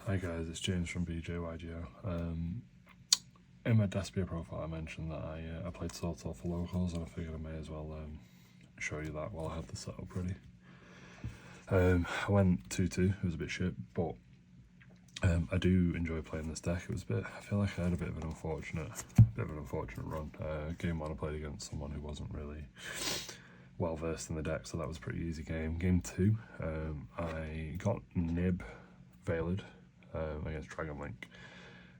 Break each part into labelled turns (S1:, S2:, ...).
S1: Hi guys, it's James from BJYGO. In my Despia profile I mentioned that I played Swordsoul for locals, and I figured I may as well show you that while I had the setup ready. I went 2-2, it was a bit shit, but I do enjoy playing this deck. I feel like I had a bit of an unfortunate run. Game 1 I played against someone who wasn't really well versed in the deck, so that was a pretty easy game. Game 2, I got Nib Veiled against Dragon Link,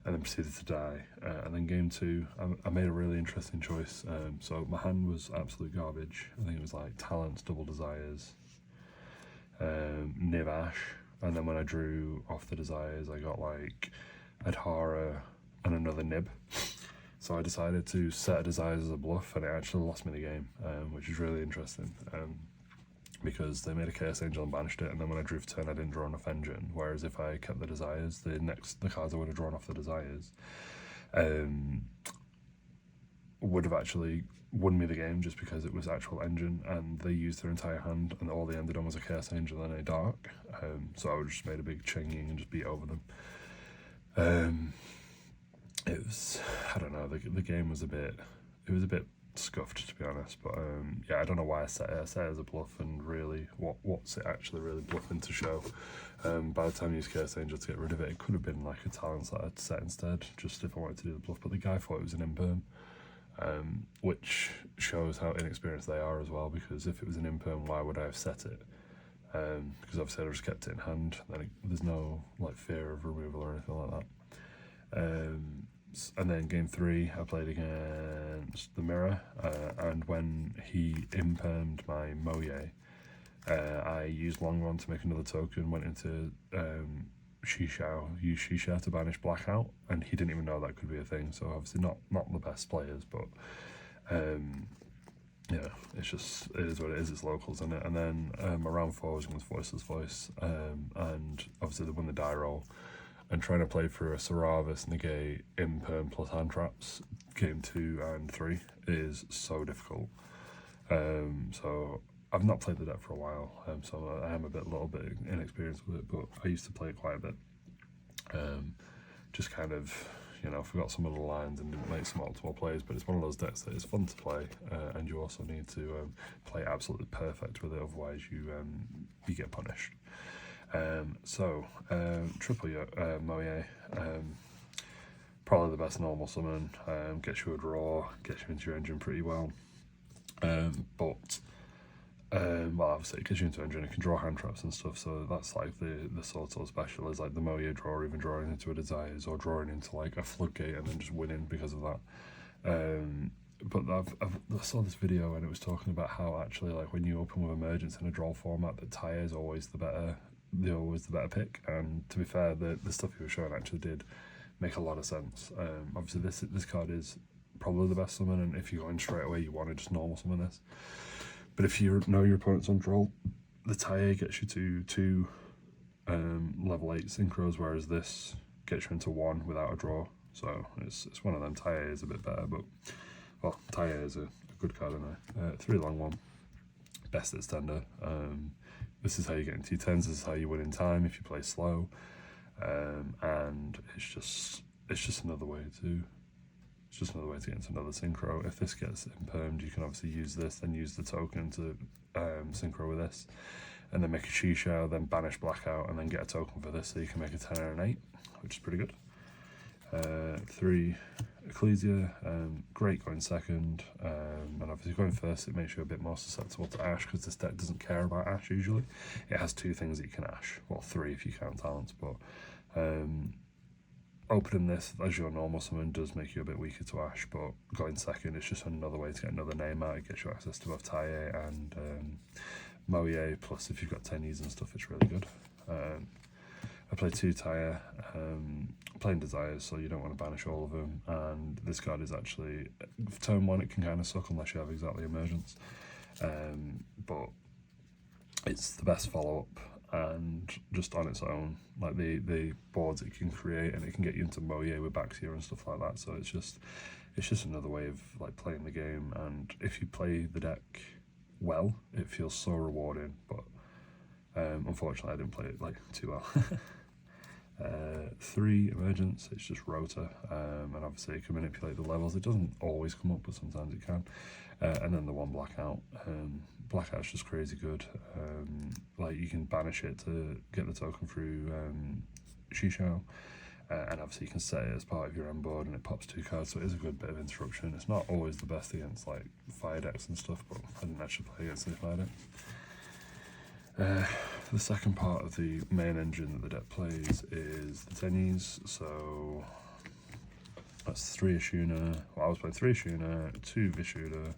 S1: and then proceeded to die. And then game 2, I made a really interesting choice. So my hand was absolute garbage. I think it was like Talents, Double Desires, Niv Ash, and then when I drew off the Desires, I got like Adhara and another Nib. So I decided to set a Desires as a bluff, and it actually lost me the game, which is really interesting. Because they made a Chaos Angel and banished it, and then when I drew for turn I didn't draw enough engine, whereas if I kept the Desires, the cards I would have drawn off the Desires would have actually won me the game, just because it was actual engine, and they used their entire hand, and all they ended on was a Chaos Angel and a Dark. So I would just made a big chinging and just beat over them. It was, I don't know, the game was a bit scuffed, to be honest, but yeah, I don't know why I set it as a bluff, and really what's it actually really bluffing to show. By the time I used Chaos Angel to get rid of it, it could have been like a Talents that I'd set instead, just if I wanted to do the bluff, but the guy thought it was an imperm, which shows how inexperienced they are as well, because if it was an imperm, why would I have set it? Because obviously I just kept it in hand, then there's no like fear of removal or anything like that. And then game 3 I played against the Mirror, and when he impermed my Moye, I used Long Run to make another token, went into used Shisha to banish Blackout, and he didn't even know that could be a thing, so obviously not the best players, but yeah, it is what it is, it's locals, isn't it? And then my round 4 was against Voiceless Voice, and obviously they won the die roll. And trying to play for a Saravis, negate, imperm plus hand traps, game 2 and 3 is so difficult. So I've not played the deck for a while, so I am a little bit inexperienced with it, but I used to play it quite a bit. Just kind of, forgot some of the lines and didn't make some optimal plays, but it's one of those decks that is fun to play, and you also need to play absolutely perfect with it, otherwise you get punished. Triple Moye, probably the best normal summon, gets you a draw, gets you into your engine pretty well, well, obviously it gets you into engine, it can draw hand traps and stuff, so that's like the sort of special, is like the Moye draw, or even drawing into a Desires, or drawing into like a Floodgate and then just winning because of that. But I saw this video and it was talking about how actually, like, when you open with Emergence in a draw format, that Tyre is always the better pick, and to be fair, the stuff he was showing actually did make a lot of sense. Obviously this card is probably the best summon, and if you go in straight away you want to just normal summon this, but if you know your opponent's on draw, the Tyre gets you to 2 level 8 synchros, whereas this gets you into 1 without a draw, so it's one of them. Tyre is a bit better, but well, Tyre is a good card anyway. 3 long 1, best extender. This is how you get into T10s, this is how you win in time if you play slow, and it's just another way to get into another synchro. If this gets impermed, you can obviously use this, then use the token to synchro with this, and then make a Shisha, then banish Blackout, and then get a token for this, so you can make a 10 or an 8, which is pretty good. 3 Ecclesia, great going second, and obviously going first it makes you a bit more susceptible to Ash, because this deck doesn't care about Ash usually. It has 2 things that you can Ash, well 3 if you count Talents, but opening this as your normal summon does make you a bit weaker to Ash, but going second is just another way to get another name out. It gets you access to both Tyre and Moye, plus if you've got 10s and stuff, it's really good. I played 2 Tyre, playing Desires, so you don't want to banish all of them, and this card is actually, turn 1 it can kind of suck unless you have exactly Emergence, but it's the best follow-up, and just on its own, like the boards it can create, and it can get you into Moye with Baxia and stuff like that, so it's just another way of like playing the game, and if you play the deck well, it feels so rewarding, but unfortunately I didn't play it like too well. 3 emergence, it's just rotor, and obviously you can manipulate the levels. It doesn't always come up, but sometimes it can. And then the 1 blackout. Blackout's just crazy good. Like you can banish it to get the token through Shishao, and obviously you can set it as part of your end board and it pops 2 cards, so it is a good bit of interruption. It's not always the best against like fire decks and stuff, but I didn't actually play against any fire deck. The second part of the main engine that the deck plays is the Tennies, so that's 3 Ashuna. Well, I was playing 3 Ashuna, 2 Vishuda,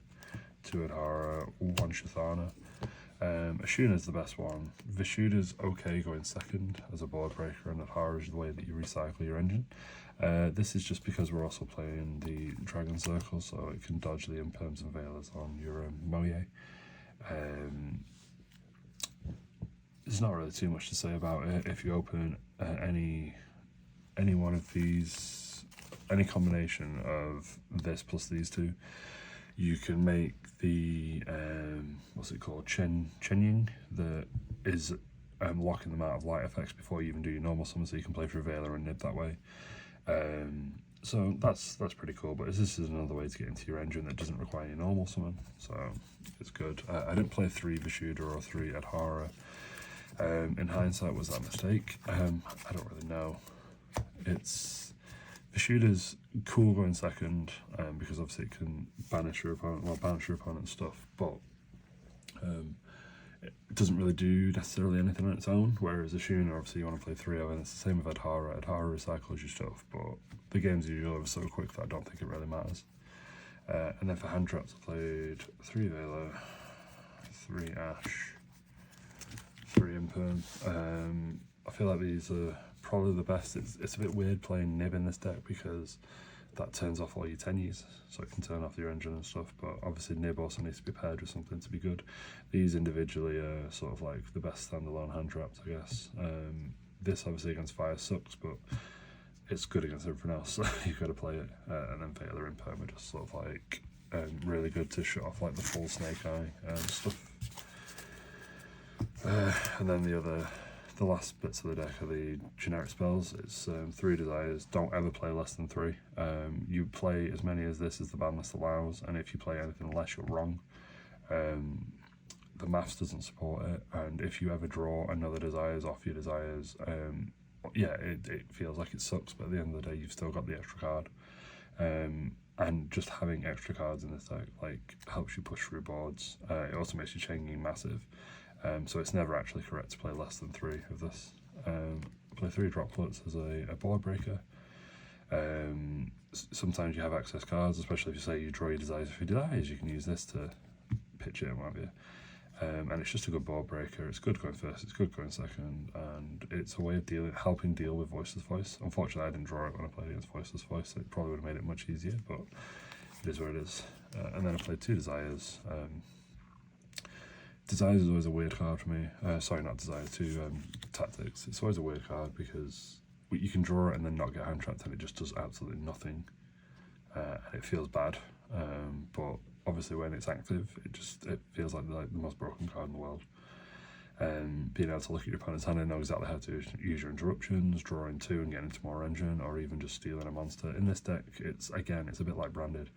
S1: 2 Adhara, 1 Shathana. Ashuna's the best one. Vishuda's okay going second as a board breaker, and Adhara is the way that you recycle your engine. This is just because we're also playing the Dragon Circle, so it can dodge the imperms and veilers on your Moye. There's not really too much to say about it. If you open any one of these, any combination of this plus these 2, you can make the what's it called, Chenying, that is locking them out of light effects before you even do your normal summon, so you can play through Veiler and Nib that way. So that's pretty cool, but this is another way to get into your engine that doesn't require any normal summon, so it's good. I didn't play 3 Vishuda or 3 Adhara. In hindsight, was that a mistake? I don't really know. Vishuda's cool going second, because obviously it can banish your opponent's stuff, but it doesn't really do necessarily anything on its own, whereas Ashuna, obviously you want to play 3 of, and it's the same with Adhara. Adhara recycles your stuff, but the game's usually over so quick that I don't think it really matters. And then for hand traps, I played 3 Veiler, 3 Ash, 3 Imperm. I feel like these are probably the best. It's a bit weird playing Nib in this deck because that turns off all your Tennies, so it can turn off your engine and stuff, but obviously Nib also needs to be paired with something to be good. These individually are sort of like the best standalone hand traps, I guess. This obviously against fire sucks, but it's good against everything else, so you've got to play it. And then Veiler and Imperm are just sort of like really good to shut off like the full Snake Eye stuff. And then the last bits of the deck are the generic spells. It's 3 desires. Don't ever play less than 3. You play as many as this as the ban list allows, and if you play anything less, you're wrong. The maths doesn't support it, and if you ever draw another desires off your desires, yeah, it feels like it sucks, but at the end of the day, you've still got the extra card. And just having extra cards in this deck like helps you push through boards. It also makes your chain game massive. So it's never actually correct to play less than 3 of this. Play 3 droplets as a board breaker. Sometimes you have excess cards, especially if you say you draw your desires. If you desires, you can use this to pitch it and what have you. And it's just a good board breaker. It's good going first, it's good going second, and it's a way of helping deal with Voiceless Voice. Unfortunately, I didn't draw it when I played against Voiceless Voice. It probably would have made it much easier, but it is what it is. And then I played 2 desires. Desires is always a weird card for me. Sorry, not Desires, 2 Tactics. It's always a weird card because you can draw it and then not get hand trapped, and it just does absolutely nothing. And it feels bad. But obviously when it's active, it feels like the most broken card in the world. Being able to look at your opponent's hand and know exactly how to use your interruptions, drawing 2 and getting into more engine, or even just stealing a monster. In this deck, it's a bit like Branded.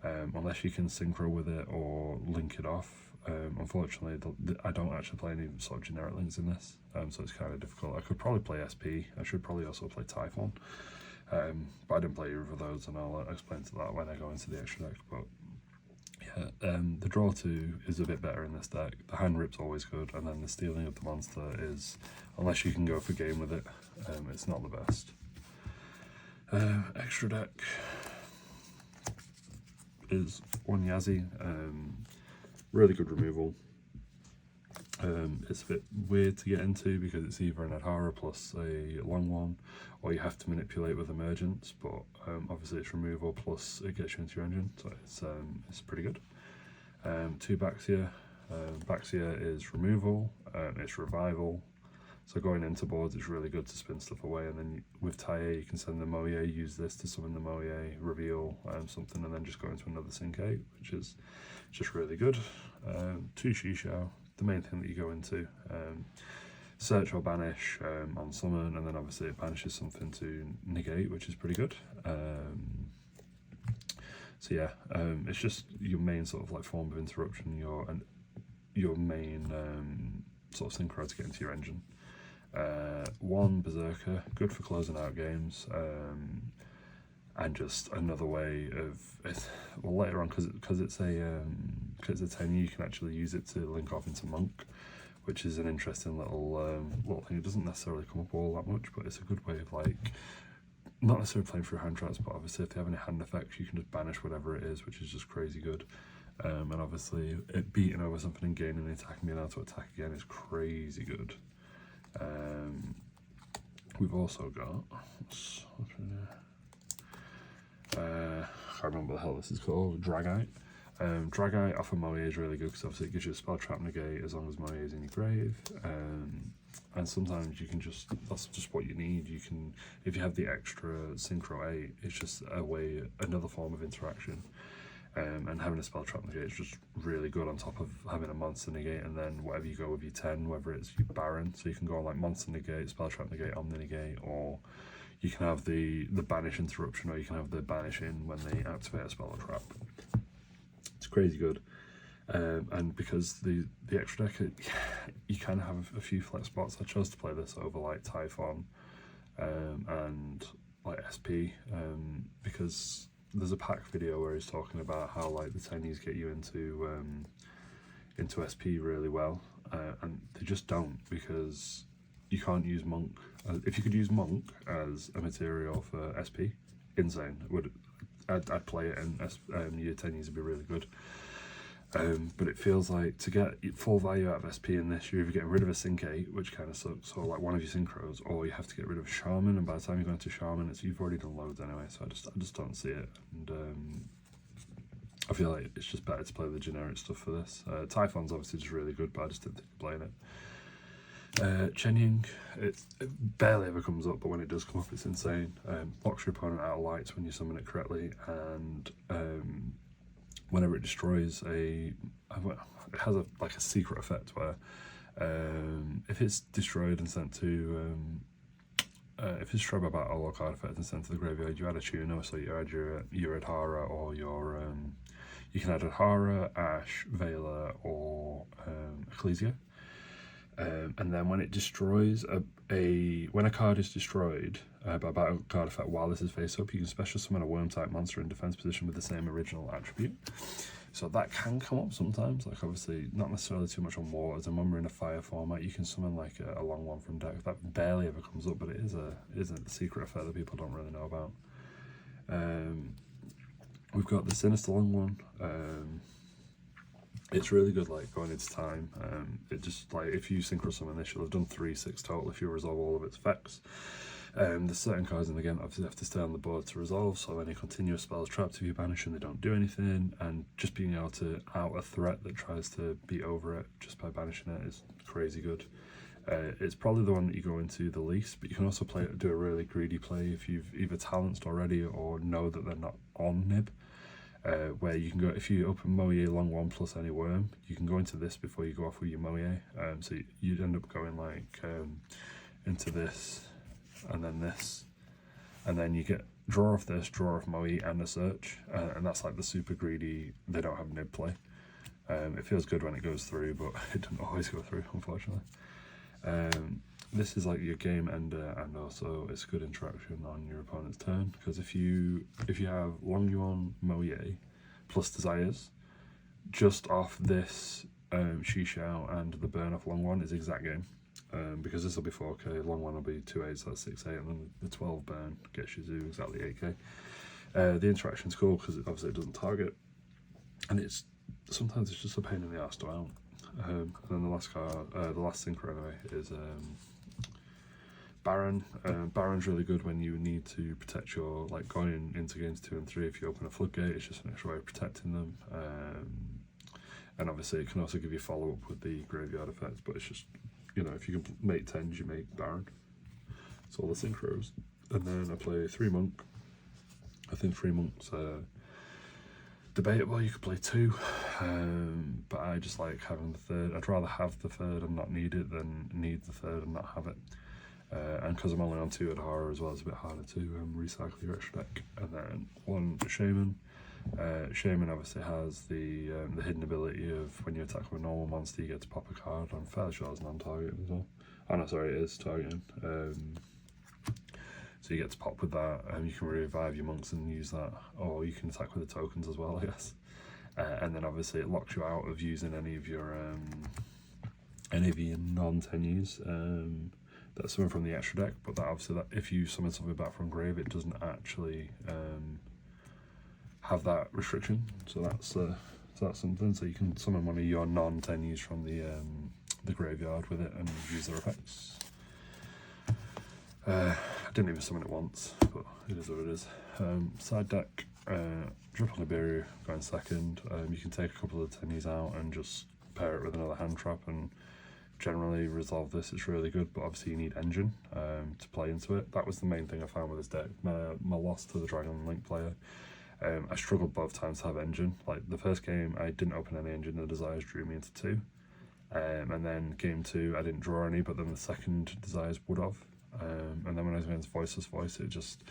S1: Unless you can synchro with it or link it off. Unfortunately, I don't actually play any sort of generic links in this, so it's kind of difficult. I could probably play SP. I should probably also play Typhon, but I didn't play either of those, and I'll explain to that when I go into the extra deck. But yeah, the draw 2 is a bit better in this deck. The hand rip's always good, and then the stealing of the monster is, unless you can go for game with it, it's not the best. Extra deck is 1 Yazi. Really good removal. It's a bit weird to get into because it's either an Adhara plus a long one, or you have to manipulate with emergence, but obviously it's removal plus it gets you into your engine, so it's pretty good. 2 Baxia. Baxia is removal, it's revival, so going into boards it's really good to spin stuff away, and then with Tae you can send the Moye, use this to summon the Moye, reveal something, and then just go into another Sync 8, which is just really good. 2 Shishao, the main thing that you go into. search or banish on summon, and then obviously it banishes something to negate, which is pretty good. So yeah, it's just your main sort of like form of interruption, your main sort of synchro to get into your engine. One Berserker, good for closing out games, and just another way of it. Well, later on, because it's a 10, you can actually use it to link off into Monk, which is an interesting little thing. It doesn't necessarily come up all that much, but it's a good way of like not necessarily playing through hand traps, but obviously if they have any hand effects, you can just banish whatever it is, which is just crazy good. And obviously it beating over something and gaining the attack and being able to attack again is crazy good. We've also got, I can't remember what the hell this is called, Dragite. Dragite off of Moe is really good because obviously it gives you a spell trap negate as long as Moe is in your grave. And sometimes you can just, that's just what you need. You can, if you have the extra Synchro 8, it's just another form of interaction. And having a spell trap negate is just really good on top of having a monster negate, and then whatever you go with your 10, whether it's your Baron, so you can go on like monster negate, spell trap negate, omni negate, or you can have the banish interruption, or you can have the banish in when they activate a spell or trap. It's crazy good. And because the extra deck, you kind of have a few flex spots. I chose to play this over like Typhon and like SP because there's a pack video where he's talking about how like the tennies get you into SP really well, and they just don't, because you can't use Monk. If you could use Monk as a material for SP, insane. I'd play it, and your tennies would be really good. But it feels like to get full value out of SP in this, you're either getting rid of a Sync 8, which kind of sucks, or like one of your Synchros, or you have to get rid of Shaman, and by the time you go into Shaman, you've already done loads anyway, so I just don't see it. And I feel like it's just better to play the generic stuff for this. Typhon's obviously just really good, but I just didn't think of playing it. Chen Ying, it barely ever comes up, but when it does come up, it's insane. Locks your opponent out of lights when you summon it correctly, and whenever it destroys it has a secret effect where if it's destroyed and sent to if it's destroyed by battle or card effect and sent to the graveyard, you add a tuner, so you add your Adhara, or your you can add Adhara, Ash, Vela, or Ecclesia. And then when it destroys when a card is destroyed by battle card effect while this is face up, you can special summon a worm type monster in defense position with the same original attribute. So that can come up sometimes, like obviously not necessarily too much on waters, and when we're in a fire format you can summon like a long one from deck. That barely ever comes up, but it is a secret effect that people don't really know about. We've got the Sinister Long one. It's really good like going into time. It just like if you synchro summon this, you'll have done 3/6 total if you resolve all of its effects. There's certain cards in the game that obviously have to stay on the board to resolve, so any continuous spells trapped if you banish them, they don't do anything, and just being able to out a threat that tries to beat over it just by banishing it is crazy good. It's probably the one that you go into the least, but you can also do a really greedy play if you've either talenced already or know that they're not on Nib. Where you can go, if you open Moe long 1 plus any worm, you can go into this before you go off with your Moe. So you'd end up going like into this, and then this, and then you get draw off this, draw off Moe and a search, and that's like the super greedy, they don't have Nib play. It feels good when it goes through, but it doesn't always go through, unfortunately. This is like your game ender, and also it's good interaction on your opponent's turn, because if you have Long Yuan Moe plus Desires, just off this Shishao and the burn off Long One is exact game, because this will be 4k, Long One will be 2/8, so that's 6/8, and then the 12 burn gets you to exactly 8k. The interaction's cool because obviously it doesn't target, and sometimes it's just a pain in the ass to out. And then the last card, the last synchro anyway, is Baron. Baron's really good when you need to protect your, like going into games 2 and 3, if you open a floodgate, it's just an extra way of protecting them. And obviously it can also give you follow-up with the graveyard effects, but it's just, you know, if you can make 10s, you make Baron. It's all the synchros. And then I play 3 Monk. I think 3 Monks debatable, you could play 2, but I just like having the 3rd. I'd rather have the 3rd and not need it than need the 3rd and not have it. And because I'm only on 2 at horror as well, it's a bit harder to recycle your extra deck. And then 1 shaman. Shaman obviously has the hidden ability of when you attack with a normal monster, you get to pop a card. I'm fairly sure it's non-targeting as well. Oh no, sorry, it is targeting. So you get to pop with that, and you can revive your monks and use that, or you can attack with the tokens as well, I guess. And then obviously it locks you out of using any of your non-tenues. That's something from the extra deck, but that obviously that if you summon something back from grave, it doesn't actually have that restriction. So that's something. So you can summon one of your non-tenues from the graveyard with it and use their effects. I didn't even summon it once, but it is what it is. Side deck, Drip on Nibiru going second. You can take a couple of tenues out and just pair it with another hand trap and generally resolve this. It's really good, but obviously you need engine to play into it. That was the main thing I found with this deck. My loss to the Dragon Link player, I struggled both times to have engine. Like the first game I didn't open any engine, the desires drew me into 2, and then game 2 I didn't draw any, but then the second desires would have. And then when I was against Voiceless Voice, it just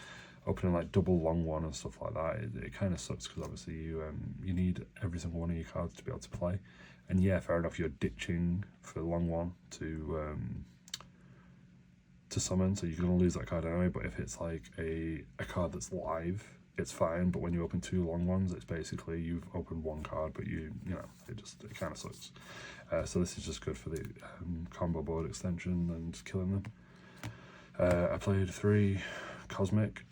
S1: opening like double long 1 and stuff like that. It kind of sucks because obviously you need every single one of your cards to be able to play. And yeah, fair enough, you're ditching for long 1 to summon, so you're gonna lose that card anyway. But if it's like a card that's live, it's fine. But when you open 2 long ones, it's basically you've opened 1 card, but you know it kind of sucks. So this is just good for the combo board extension and killing them. I played 3 Cosmic.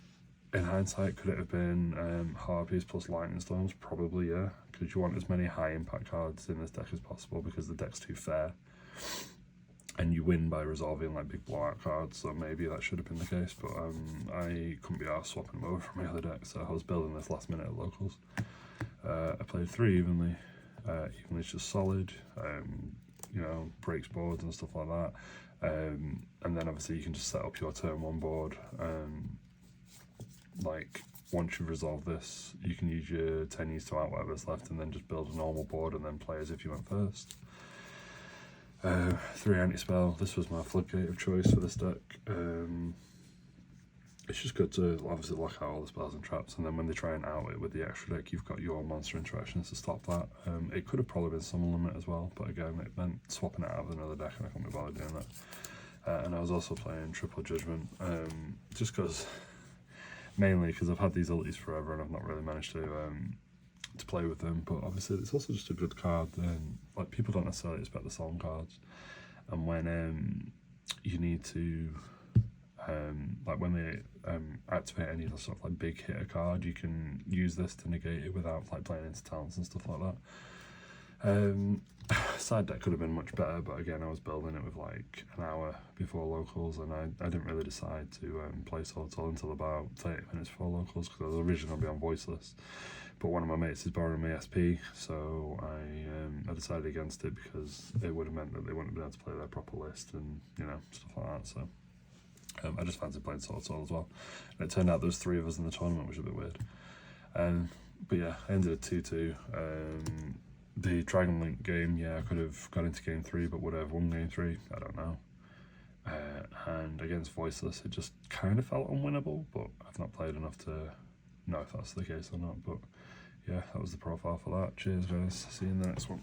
S1: In hindsight, could it have been Harpies plus Lightning Storms? Probably, yeah, because you want as many high impact cards in this deck as possible because the deck's too fair. And you win by resolving like big blowout cards, so maybe that should have been the case, but I couldn't be arsed swapping them over from my other deck, so I was building this last minute at locals. I played 3 evenly. Evenly's just solid, you know, breaks boards and stuff like that. And then obviously you can just set up your turn 1 board. Like once you resolve this, you can use your tenues to out whatever's left and then just build a normal board and then play as if you went first. 3 anti-spell. This was my floodgate of choice for this deck. It's just good to obviously lock out all the spells and traps, and then when they try and out it with the extra deck, you've got your monster interactions to stop that. It could have probably been summon limit as well, but again, it meant swapping it out with another deck and I couldn't be bothered doing that. And I was also playing Triple Judgment, just because, mainly because I've had these ultis forever and I've not really managed to play with them. But obviously it's also just a good card, and like people don't necessarily expect the Solemn cards, and when you need to like when they activate any of the sort of like big hitter card, you can use this to negate it without like playing into talents and stuff like that. Side deck could have been much better, but again I was building it with like an hour before locals, and I didn't really decide to play Swordsoul until about 30 minutes before locals because I was originally going to be on Voiceless, but one of my mates is borrowing my SP, so I decided against it because it would have meant that they wouldn't have been able to play their proper list and you know stuff like that. So I just fancied playing Swordsoul as well, and it turned out there was 3 of us in the tournament, which is a bit weird. But yeah, I ended at 2-2. The Dragon Link game, yeah, I could have got into game 3, but would I have won game 3? I don't know. And against Voiceless, it just kind of felt unwinnable, but I've not played enough to know if that's the case or not. But yeah, that was the profile for that. Cheers guys, see you in the next one.